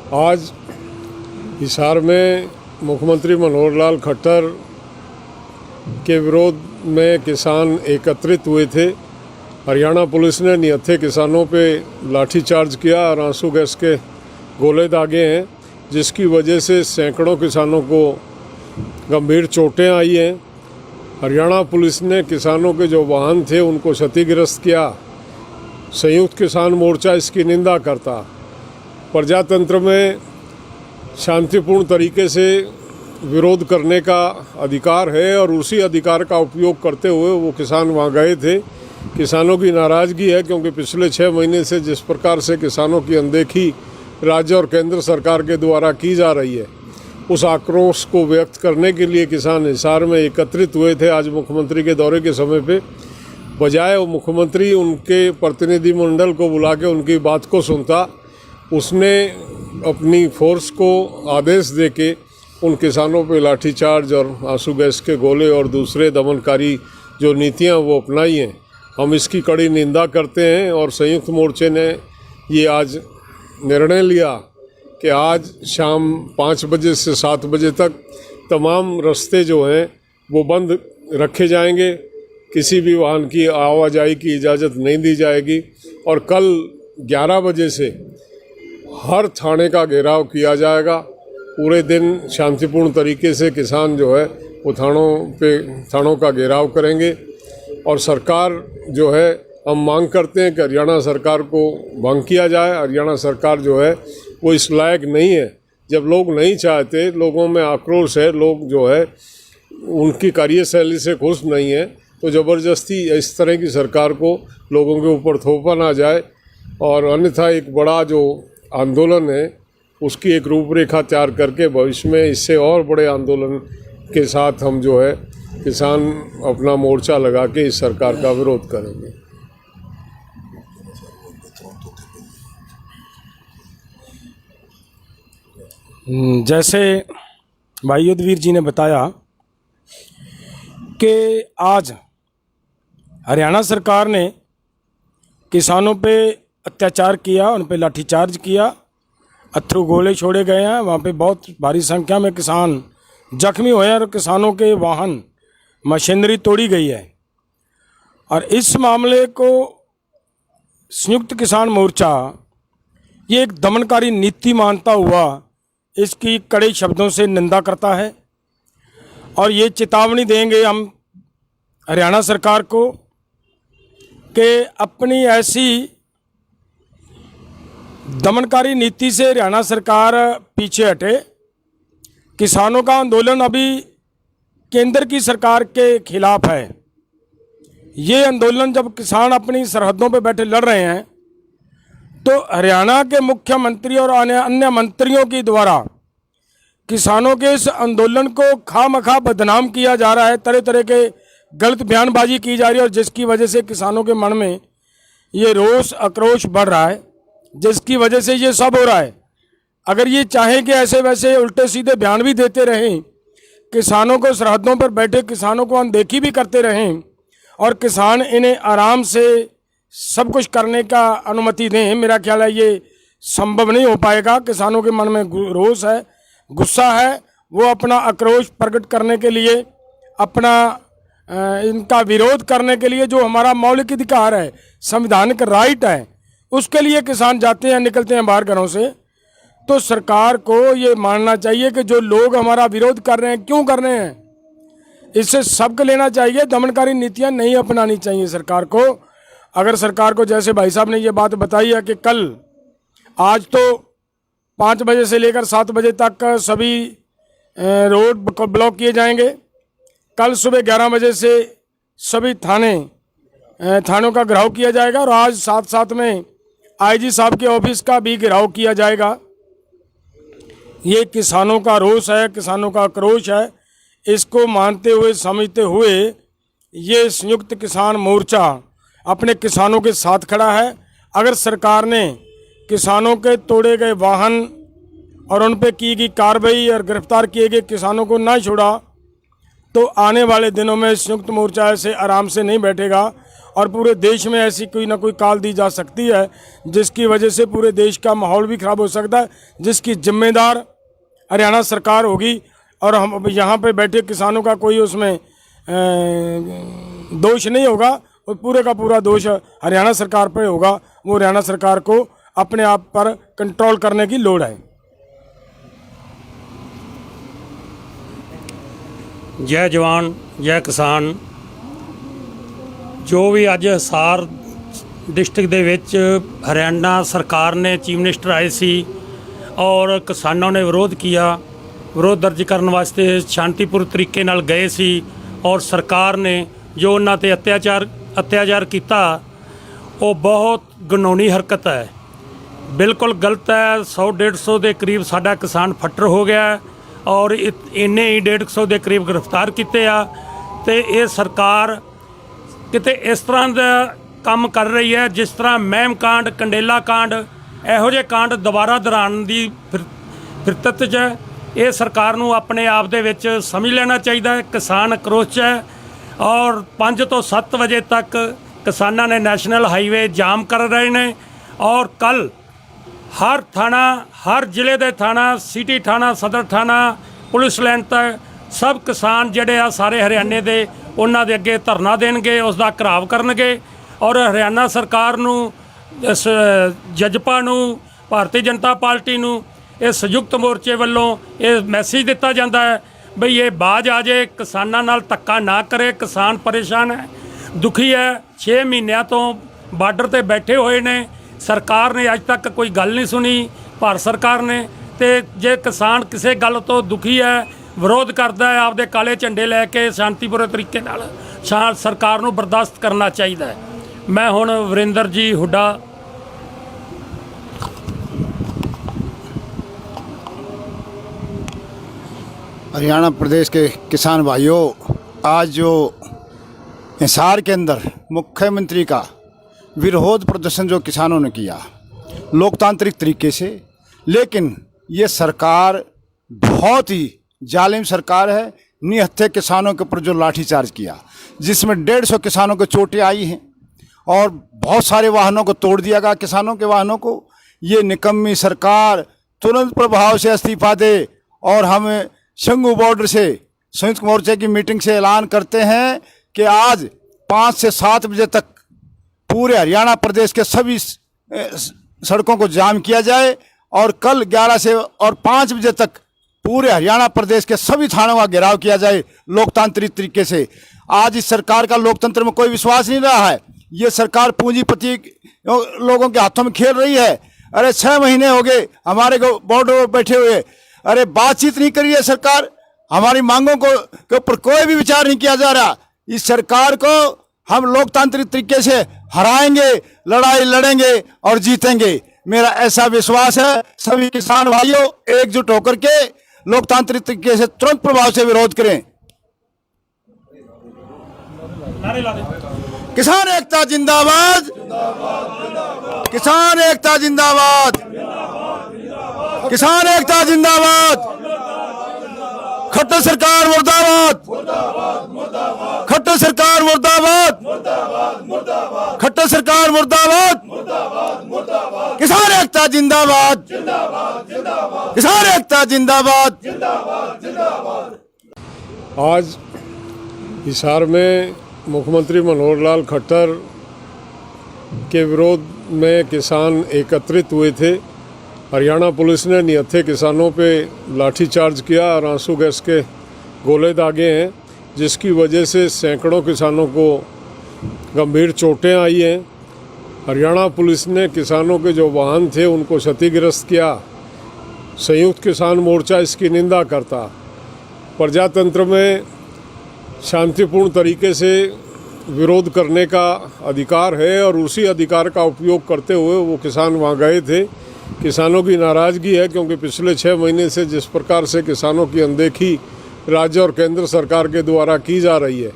आज हिसार में मुख्यमंत्री मनोहर लाल खट्टर के विरोध में किसान एकत्रित हुए थे। हरियाणा पुलिस ने निहत्थे किसानों पे लाठीचार्ज किया और आंसू गैस के गोले दागे हैं, जिसकी वजह से सैकड़ों किसानों को गंभीर चोटें आई हैं। हरियाणा पुलिस ने किसानों के जो वाहन थे उनको क्षतिग्रस्त किया। संयुक्त किसान मोर्चा इसकी निंदा करता। प्रजातंत्र में शांतिपूर्ण तरीके से विरोध करने का अधिकार है और उसी अधिकार का उपयोग करते हुए वो किसान वहाँ गए थे। किसानों की नाराज़गी है क्योंकि पिछले 6 महीने से जिस प्रकार से किसानों की अनदेखी राज्य और केंद्र सरकार के द्वारा की जा रही है, उस आक्रोश को व्यक्त करने के लिए किसान हिसार में एकत्रित हुए थे। आज मुख्यमंत्री के दौरे के समय पे बजाय वो मुख्यमंत्री उनके प्रतिनिधिमंडल को बुला के उनकी बात को सुनता, उसने अपनी फोर्स को आदेश देके उन किसानों पे लाठीचार्ज और आंसू गैस के गोले और दूसरे दमनकारी जो नीतियां वो अपनाई हैं। हम इसकी कड़ी निंदा करते हैं और संयुक्त मोर्चे ने ये आज निर्णय लिया कि आज शाम 5 बजे से 7 बजे तक तमाम रास्ते जो हैं वो बंद रखे जाएंगे। किसी भी वाहन की आवाजाही की इजाज़त नहीं दी जाएगी और कल 11 बजे से हर थाने का घेराव किया जाएगा। पूरे दिन शांतिपूर्ण तरीके से किसान जो है वो थानों का घेराव करेंगे और सरकार जो है, हम मांग करते हैं कि हरियाणा सरकार को भंग किया जाए। हरियाणा सरकार जो है वो इस लायक नहीं है। जब लोग नहीं चाहते, लोगों में आक्रोश है, लोग जो है उनकी कार्यशैली से खुश नहीं है, तो ज़बरदस्ती इस तरह की सरकार को लोगों के ऊपर थोपा ना जाए और अन्यथा एक बड़ा जो आंदोलन है उसकी एक रूपरेखा तैयार करके भविष्य में इससे और बड़े आंदोलन के साथ हम जो है किसान अपना मोर्चा लगा के इस सरकार का विरोध करेंगे। जैसे भाई युद्धवीर जी ने बताया कि आज हरियाणा सरकार ने किसानों पे अत्याचार किया, उन पे लाठीचार्ज किया, अथरू गोले छोड़े गए हैं। वहाँ पे बहुत भारी संख्या में किसान जख्मी हुए हैं और किसानों के वाहन मशीनरी तोड़ी गई है। और इस मामले को संयुक्त किसान मोर्चा ये एक दमनकारी नीति मानता हुआ इसकी कड़े शब्दों से निंदा करता है और ये चेतावनी देंगे हम हरियाणा सरकार को कि अपनी ऐसी दमनकारी नीति से हरियाणा सरकार पीछे हटे। किसानों का आंदोलन अभी केंद्र की सरकार के खिलाफ है। ये आंदोलन जब किसान अपनी सरहदों पर बैठे लड़ रहे हैं तो हरियाणा के मुख्यमंत्री और अन्य मंत्रियों के द्वारा किसानों के इस आंदोलन को खामखा बदनाम किया जा रहा है। तरह तरह के गलत बयानबाजी की जा रही है और जिसकी वजह से किसानों के मन में ये रोष आक्रोश बढ़ रहा है, जिसकी वजह से ये सब हो रहा है। अगर ये चाहें कि ऐसे वैसे उल्टे सीधे बयान भी देते रहें, किसानों को सरहदों पर बैठे किसानों को अनदेखी भी करते रहें और किसान इन्हें आराम से सब कुछ करने का अनुमति दें, मेरा ख्याल है ये संभव नहीं हो पाएगा। किसानों के मन में रोष है, गुस्सा है, वो अपना आक्रोश प्रकट करने के लिए, अपना इनका विरोध करने के लिए, जो हमारा मौलिक अधिकार है, संवैधानिक राइट है, उसके लिए किसान जाते हैं, निकलते हैं बाहर घरों से। तो सरकार को ये मानना चाहिए कि जो लोग हमारा विरोध कर रहे हैं, क्यों कर रहे हैं, इससे सबक लेना चाहिए। दमनकारी नीतियां नहीं अपनानी चाहिए सरकार को। अगर सरकार को, जैसे भाई साहब ने ये बात बताई है कि कल, आज तो 5 बजे से लेकर 7 बजे तक सभी रोड ब्लॉक किए जाएंगे। कल सुबह 11 बजे से सभी थानों का घेराव किया जाएगा और आज साथ में आईजी साहब के ऑफिस का भी घेराव किया जाएगा। ये किसानों का रोष है, किसानों का आक्रोश है। इसको मानते हुए, समझते हुए ये संयुक्त किसान मोर्चा अपने किसानों के साथ खड़ा है। अगर सरकार ने किसानों के तोड़े गए वाहन और उन पे की गई कार्रवाई और गिरफ्तार किए गए किसानों को ना छोड़ा तो आने वाले दिनों में संयुक्त मोर्चा ऐसे आराम से नहीं बैठेगा और पूरे देश में ऐसी कोई ना कोई काल दी जा सकती है जिसकी वजह से पूरे देश का माहौल भी खराब हो सकता है, जिसकी जिम्मेदार हरियाणा सरकार होगी। और हम यहाँ पे बैठे किसानों का कोई उसमें दोष नहीं होगा, और पूरे का पूरा दोष हरियाणा सरकार पे होगा। वो हरियाणा सरकार को अपने आप पर कंट्रोल करने की लोड़ है। जय जवान जय किसान। जो भी अज हिसार डिस्ट्रिक्ट दे विच हरियाणा सरकार ने चीफ मिनिस्टर आए सी और किसानों ने विरोध किया, विरोध दर्ज करने वास्ते शांतिपूर्ण तरीके नाल गए सी और सरकार ने जो उन्हां ते अत्याचार किया वो बहुत घिनौनी हरकत है, बिल्कुल गलत है। 100-150 के करीब साडा किसान फट्टर हो गया और इन्ने ही 150 के करीब गिरफ्तार किए आ। ते ये सरकार किते इस तरह का काम कर रही है जिस तरह महम कांड, कंडेला कांड, इहो जे कांड दोबारा दोहराउण दी फिरत च है। ये सरकार नूं अपने आप दे विच समझ लेना चाहिए। किसान आक्रोश है और 5 ਤੋਂ 7 बजे तक किसानों ने नैशनल हाईवे जाम कर रहे हैं और कल हर थाना, हर जिले के थाना, सिटी थाना, सदर थाना, पुलिस लाइन तक सब किसान जिहड़े आ सारे हरियाणे दे उन्हां दे अगे धरना देणगे, उसका घराव करनगे और हरियाणा सरकार नूं, इस जजपा नूं, भारतीय जनता पार्टी नूं, ये संयुक्त मोर्चे वालों ये मैसेज दिता जाता है बई ये बाज आ जाए, किसानां नाल धक्का ना करे। किसान परेशान है, दुखी है, 6 महीनों तो बार्डर ते बैठे हुए ने। सरकार ने अज तक कोई गल नहीं सुनी भारत सरकार ने। तो जे किसान किसी गल तो दुखी है, विरोध करता है, आपदे काले झंडे लैके शांतिपूर्ण तरीके नाल सरकार नूं बर्दाश्त करना चाहिए। मैं हुण वरिंदर जी हुड्डा हरियाणा प्रदेश के किसान भाइयों, आज जो हिसार के अंदर मुख्यमंत्री का विरोध प्रदर्शन जो किसानों ने किया लोकतांत्रिक तरीके से, लेकिन ये सरकार बहुत ही जालिम सरकार है। निहत्थे किसानों के ऊपर जो लाठीचार्ज किया जिसमें 150 किसानों को चोटें आई हैं और बहुत सारे वाहनों को तोड़ दिया गया, किसानों के वाहनों को। ये निकम्मी सरकार तुरंत प्रभाव से इस्तीफा दे और हम शंगू बॉर्डर से संयुक्त मोर्चे की मीटिंग से ऐलान करते हैं कि आज 5 से 7 बजे तक पूरे हरियाणा प्रदेश के सभी सड़कों को जाम किया जाए और कल 11 से और 5 बजे तक पूरे हरियाणा प्रदेश के सभी थानों का घेराव किया जाए लोकतांत्रिक तरीके से। आज इस सरकार का लोकतंत्र में कोई विश्वास नहीं रहा है। ये सरकार पूंजीपति लोगों के हाथों में खेल रही है। अरे 6 महीने हो गए हमारे बॉर्डर पर बैठे हुए, अरे बातचीत नहीं करी है सरकार, हमारी मांगों को के ऊपर कोई भी विचार नहीं किया जा रहा। इस सरकार को हम लोकतांत्रिक तरीके से हराएंगे, लड़ाई लड़ेंगे और जीतेंगे। मेरा ऐसा विश्वास है। सभी किसान भाइयों एकजुट होकर के लोकतांत्रिक तरीके से तुरंत प्रभाव से विरोध करें। किसान एकता जिंदाबाद, किसान एकता जिंदाबाद, किसान एकता जिंदाबाद, खट्टर सरकार मुर्दाबाद, खट्टर सरकार मुर्दाबाद, खट्टर सरकार मुर्दाबाद, किसान एकता जिंदाबाद, किसान एकता जिंदाबाद। आज हिसार में मुख्यमंत्री मनोहर लाल खट्टर के विरोध में किसान एकत्रित हुए थे। हरियाणा पुलिस ने निहत्थे किसानों पे लाठीचार्ज किया और आंसू गैस के गोले दागे हैं, जिसकी वजह से सैकड़ों किसानों को गंभीर चोटें आई हैं। हरियाणा पुलिस ने किसानों के जो वाहन थे उनको क्षतिग्रस्त किया। संयुक्त किसान मोर्चा इसकी निंदा करता। प्रजातंत्र में शांतिपूर्ण तरीके से विरोध करने का अधिकार है और उसी अधिकार का उपयोग करते हुए वो किसान वहाँ गए थे। किसानों की नाराज़गी है क्योंकि पिछले 6 महीने से जिस प्रकार से किसानों की अनदेखी राज्य और केंद्र सरकार के द्वारा की जा रही है,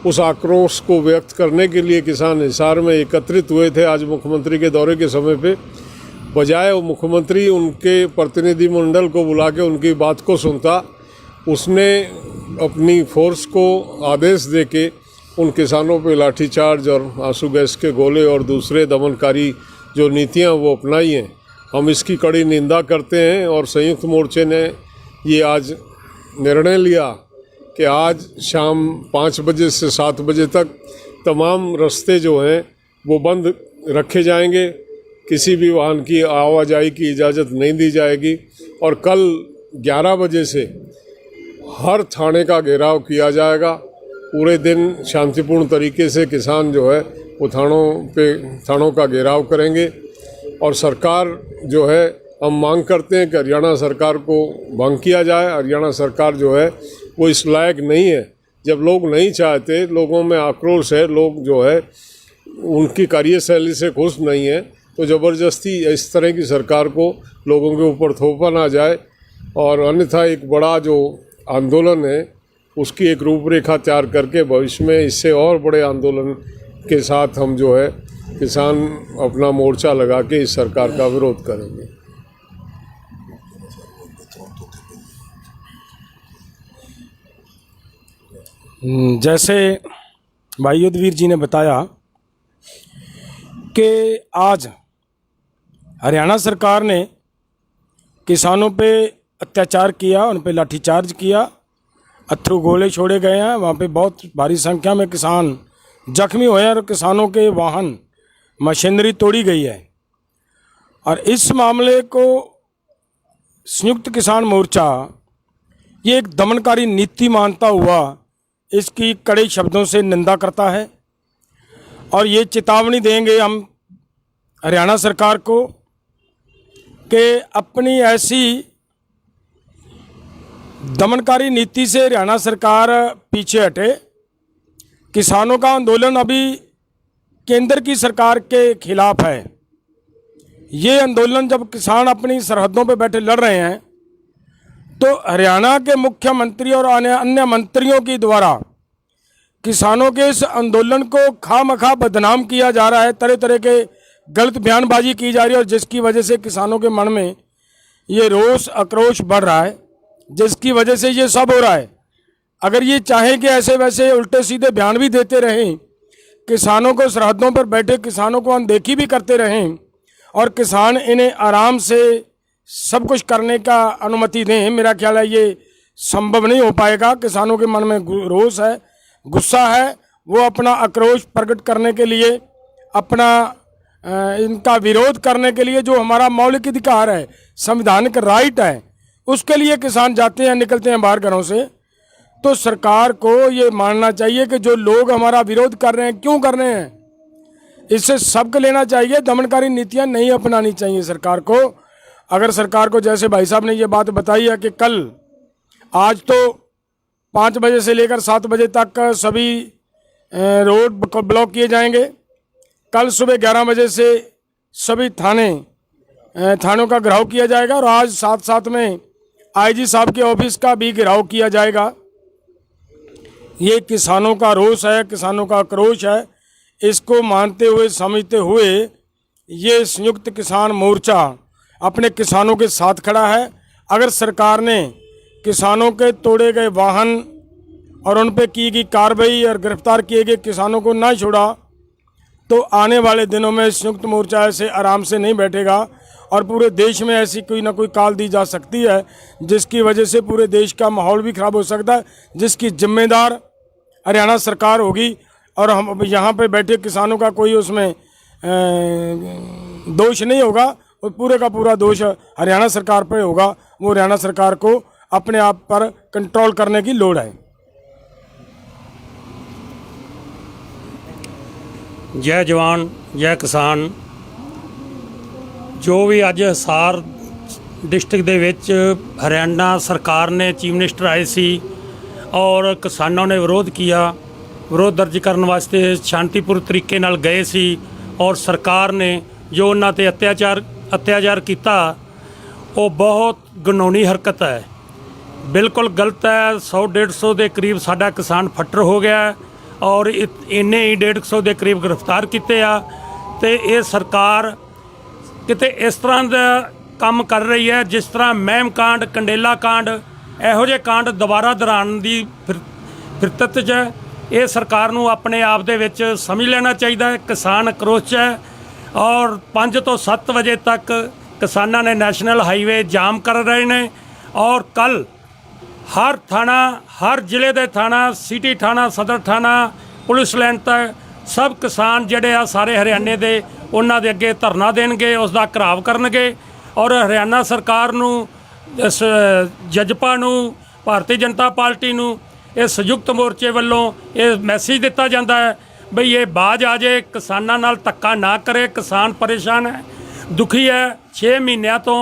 उस आक्रोश को व्यक्त करने के लिए किसान हिसार में एकत्रित हुए थे। आज मुख्यमंत्री के दौरे के समय पे बजाय वो मुख्यमंत्री उनके प्रतिनिधिमंडल को बुला के उनकी बात को सुनता, उसने अपनी फोर्स को आदेश दे के उन किसानों पे लाठीचार्ज और आंसू गैस के गोले और दूसरे दमनकारी जो नीतियां वो अपनाई हैं, हम इसकी कड़ी निंदा करते हैं। और संयुक्त मोर्चे ने ये आज निर्णय लिया कि आज शाम 5 बजे से 7 बजे तक तमाम रास्ते जो हैं वो बंद रखे जाएंगे, किसी भी वाहन की आवाजाही की इजाज़त नहीं दी जाएगी। और कल 11 बजे से हर थाने का घेराव किया जाएगा। पूरे दिन शांतिपूर्ण तरीके से किसान जो है वो थानों का घेराव करेंगे। और सरकार जो है, हम मांग करते हैं कि हरियाणा सरकार को भंग किया जाए। हरियाणा सरकार जो है वो इस लायक नहीं है। जब लोग नहीं चाहते, लोगों में आक्रोश है, लोग जो है उनकी कार्यशैली से खुश नहीं है, तो ज़बरदस्ती इस तरह की सरकार को लोगों के ऊपर थोपा ना जाए। और अन्यथा एक बड़ा जो आंदोलन है उसकी एक रूपरेखा तैयार करके भविष्य में इससे और बड़े आंदोलन के साथ हम जो है किसान अपना मोर्चा लगा के इस सरकार का विरोध करेंगे। जैसे भाई युद्धवीर जी ने बताया कि आज हरियाणा सरकार ने किसानों पे अत्याचार किया, उन पे लाठीचार्ज किया, अथरू गोले छोड़े गए हैं। वहाँ पे बहुत भारी संख्या में किसान जख्मी हुए हैं और किसानों के वाहन मशीनरी तोड़ी गई है। और इस मामले को संयुक्त किसान मोर्चा ये एक दमनकारी नीति मानता हुआ इसकी कड़े शब्दों से निंदा करता है। और ये चेतावनी देंगे हम हरियाणा सरकार को कि अपनी ऐसी दमनकारी नीति से हरियाणा सरकार पीछे हटे। किसानों का आंदोलन अभी केंद्र की सरकार के खिलाफ है। ये आंदोलन जब किसान अपनी सरहदों पे बैठे लड़ रहे हैं तो हरियाणा के मुख्यमंत्री और अन्य मंत्रियों के द्वारा किसानों के इस आंदोलन को खामखा बदनाम किया जा रहा है, तरह तरह के गलत बयानबाजी की जा रही है। और जिसकी वजह से किसानों के मन में ये रोष आक्रोश बढ़ रहा है, जिसकी वजह से ये सब हो रहा है। अगर ये चाहें कि ऐसे वैसे उल्टे सीधे बयान भी देते रहें, किसानों को सरहदों पर बैठे किसानों को अनदेखी भी करते रहें और किसान इन्हें आराम से सब कुछ करने का अनुमति दें, मेरा ख्याल है ये संभव नहीं हो पाएगा। किसानों के मन में रोष है, गुस्सा है, वो अपना आक्रोश प्रकट करने के लिए, अपना इनका विरोध करने के लिए, जो हमारा मौलिक अधिकार है, संवैधानिक राइट है, उसके लिए किसान जाते हैं, निकलते हैं बाहर घरों से। तो सरकार को ये मानना चाहिए कि जो लोग हमारा विरोध कर रहे हैं, क्यों कर रहे हैं, इससे सबक लेना चाहिए। दमनकारी नीतियां नहीं अपनानी चाहिए सरकार को। अगर सरकार को, जैसे भाई साहब ने ये बात बताई है कि कल, आज तो 5 बजे से लेकर 7 बजे तक सभी रोड ब्लॉक किए जाएंगे। कल सुबह 11 बजे से सभी थानों का घेराव किया जाएगा और आज साथ साथ में आईजी साहब के ऑफिस का भी घेराव किया जाएगा। ये किसानों का रोष है, किसानों का आक्रोश है। इसको मानते हुए, समझते हुए ये संयुक्त किसान मोर्चा अपने किसानों के साथ खड़ा है। अगर सरकार ने किसानों के तोड़े गए वाहन और उन पे की गई कार्रवाई और गिरफ्तार किए गए किसानों को ना छोड़ा तो आने वाले दिनों में संयुक्त मोर्चा ऐसे आराम से नहीं बैठेगा और पूरे देश में ऐसी कोई ना कोई काल दी जा सकती है जिसकी वजह से पूरे देश का माहौल भी खराब हो सकता है, जिसकी जिम्मेदार हरियाणा सरकार होगी। और हम यहाँ पे बैठे किसानों का कोई उसमें दोष नहीं होगा, और पूरे का पूरा दोष हरियाणा सरकार पर होगा। वो हरियाणा सरकार को अपने आप पर कंट्रोल करने की लोड़ है। जय जवान जय किसान। जो भी ਅੱਜ ਹਿਸਾਰ डिस्ट्रिक्ट ਦੇ ਵਿੱਚ हरियाणा सरकार ने चीफ मिनिस्टर आए सी और किसानों ने विरोध किया। विरोध दर्ज करने वास्ते शांतिपूर्ण तरीके नाल गए सी और सरकार ने जो उन्हां ते अत्याचार किया वो बहुत घिनौनी हरकत है, बिल्कुल गलत है। 100-150 के करीब साडा किसान फट्टर हो गया और इन्ने ही 150 के करीब गिरफ्तार किए आ। तो ये सरकार किते इस तरह का काम कर रही है जिस तरह महम कांड, कंडेला कांड, ਇਹੋ ਜਿਹੇ ਕਾਂਡ ਦੁਬਾਰਾ ਦੁਹਰਾਉਣ ਦੀ ਫਿਰਕਤ 'ਚ ਇਹ ਸਰਕਾਰ ਨੂੰ ਆਪਣੇ ਆਪ ਦੇ ਵਿੱਚ ਸਮਝ ਲੈਣਾ ਚਾਹੀਦਾ ਹੈ। ਕਿਸਾਨ ਆਕਰੋਸ਼ 'ਚ ਹੈ ਔਰ 5 ਤੋਂ 7 ਵਜੇ ਤੱਕ ਕਿਸਾਨਾਂ ਨੇ ਨੈਸ਼ਨਲ ਹਾਈਵੇ ਜਾਮ ਕਰ ਰਹੇ ਨੇ ਔਰ ਕੱਲ ਹਰ ਥਾਣਾ, ਹਰ ਜ਼ਿਲ੍ਹੇ ਦੇ ਥਾਣਾ, ਸਿਟੀ ਥਾਣਾ, ਸਦਰ ਥਾਣਾ, ਪੁਲਿਸ ਲਾਈਨ ਤੱਕ ਸਭ ਕਿਸਾਨ ਜਿਹੜੇ ਆ ਸਾਰੇ ਹਰਿਆਣੇ ਦੇ ਉਹਨਾਂ ਦੇ ਅੱਗੇ ਧਰਨਾ ਦੇਣਗੇ, ਉਸ ਦਾ ਘਿਰਾਵ ਕਰਨਗੇ ਔਰ ਹਰਿਆਣਾ ਸਰਕਾਰ ਨੂੰ, ਇਸ ਜਜਪਾ ਨੂੰ, ਭਾਰਤੀ ਜਨਤਾ ਪਾਰਟੀ ਨੂੰ ਇਹ ਸੰਯੁਕਤ ਮੋਰਚੇ ਵੱਲੋਂ ਇਹ ਮੈਸੇਜ ਦਿੱਤਾ ਜਾਂਦਾ ਹੈ ਬਈ ਇਹ ਬਾਜ਼ ਆ ਜੇ, ਕਿਸਾਨਾਂ ਨਾਲ ਧੱਕਾ ਨਾ ਕਰੇ। ਕਿਸਾਨ ਪਰੇਸ਼ਾਨ ਹੈ, ਦੁਖੀ ਹੈ, 6 ਮਹੀਨਿਆਂ ਤੋਂ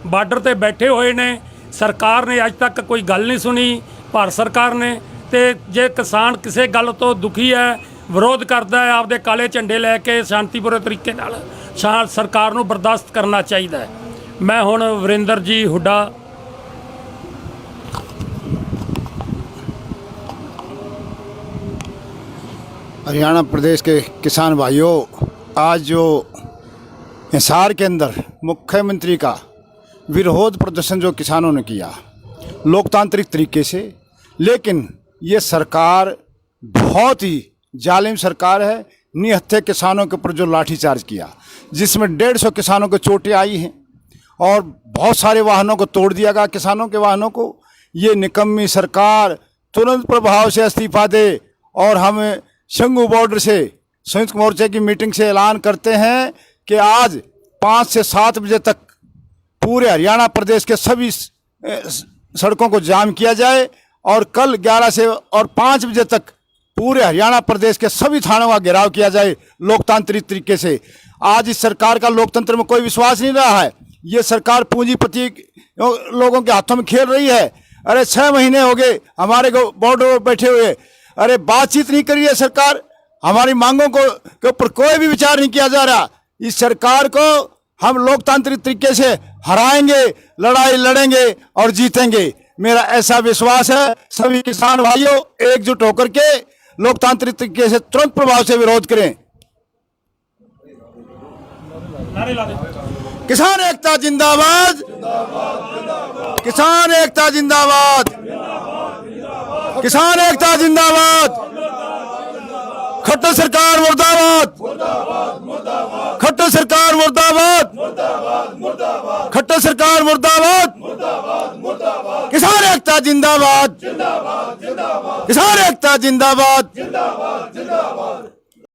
ਬਾਰਡਰ ਤੇ ਬੈਠੇ ਹੋਏ ਨੇ। ਸਰਕਾਰ ਨੇ ਅੱਜ ਤੱਕ ਕੋਈ ਗੱਲ ਨਹੀਂ ਸੁਣੀ, ਭਾਰਤ ਸਰਕਾਰ ਨੇ। ਤੇ ਜੇ ਕਿਸਾਨ ਕਿਸੇ ਗੱਲ ਤੋਂ ਦੁਖੀ ਹੈ, ਵਿਰੋਧ ਕਰਦਾ ਹੈ, ਆਪਦੇ ਕਾਲੇ ਝੰਡੇ ਲੈ ਕੇ ਸ਼ਾਂਤੀਪੂਰਨ ਤਰੀਕੇ ਨਾਲ ਸਰਕਾਰ ਨੂੰ ਬਰਦਾਸ਼ਤ ਕਰਨਾ ਚਾਹੀਦਾ ਹੈ। ਮੈਂ ਹੁਣ ਵਰਿੰਦਰ ਜੀ ਹੁੱਡਾ हरियाणा प्रदेश के किसान भाइयों, आज जो हिसार के अंदर मुख्यमंत्री का विरोध प्रदर्शन जो किसानों ने किया लोकतांत्रिक तरीके से, लेकिन ये सरकार बहुत ही जालिम सरकार है। निहत्थे किसानों के ऊपर जो लाठीचार्ज किया, जिसमें 150 किसानों को चोटें आई हैं और बहुत सारे वाहनों को तोड़ दिया गया, किसानों के वाहनों को। ये निकम्मी सरकार तुरंत प्रभाव से इस्तीफा दे और हम शंगू बॉर्डर से संयुक्त मोर्चे की मीटिंग से ऐलान करते हैं कि आज 5 से 7 बजे तक पूरे हरियाणा प्रदेश के सभी सड़कों को जाम किया जाए और कल 11 से और 5 बजे तक पूरे हरियाणा प्रदेश के सभी थानों का घेराव किया जाए लोकतांत्रिक तरीके से। आज इस सरकार का लोकतंत्र में कोई विश्वास नहीं रहा है। ये सरकार पूंजीपति लोगों के हाथों में खेल रही है। अरे 6 महीने हो गए हमारे को बॉर्डर पर बैठे हुए, अरे बातचीत नहीं करी है सरकार, हमारी मांगों को के ऊपर कोई भी विचार नहीं किया जा रहा। इस सरकार को हम लोकतांत्रिक तरीके से हराएंगे, लड़ाई लड़ेंगे और जीतेंगे, मेरा ऐसा विश्वास है। सभी किसान भाइयों एकजुट होकर के लोकतांत्रिक तरीके से तुरंत प्रभाव से विरोध करें। किसान एकता जिंदाबाद, किसान एकता जिंदाबाद, किसान एकता जिंदाबाद, खट्टर सरकार मुर्दाबाद, खट्टर सरकार मुर्दाबाद, खट्टर सरकार मुर्दाबाद, किसान एकता जिंदाबाद, किसान एकता जिंदाबाद।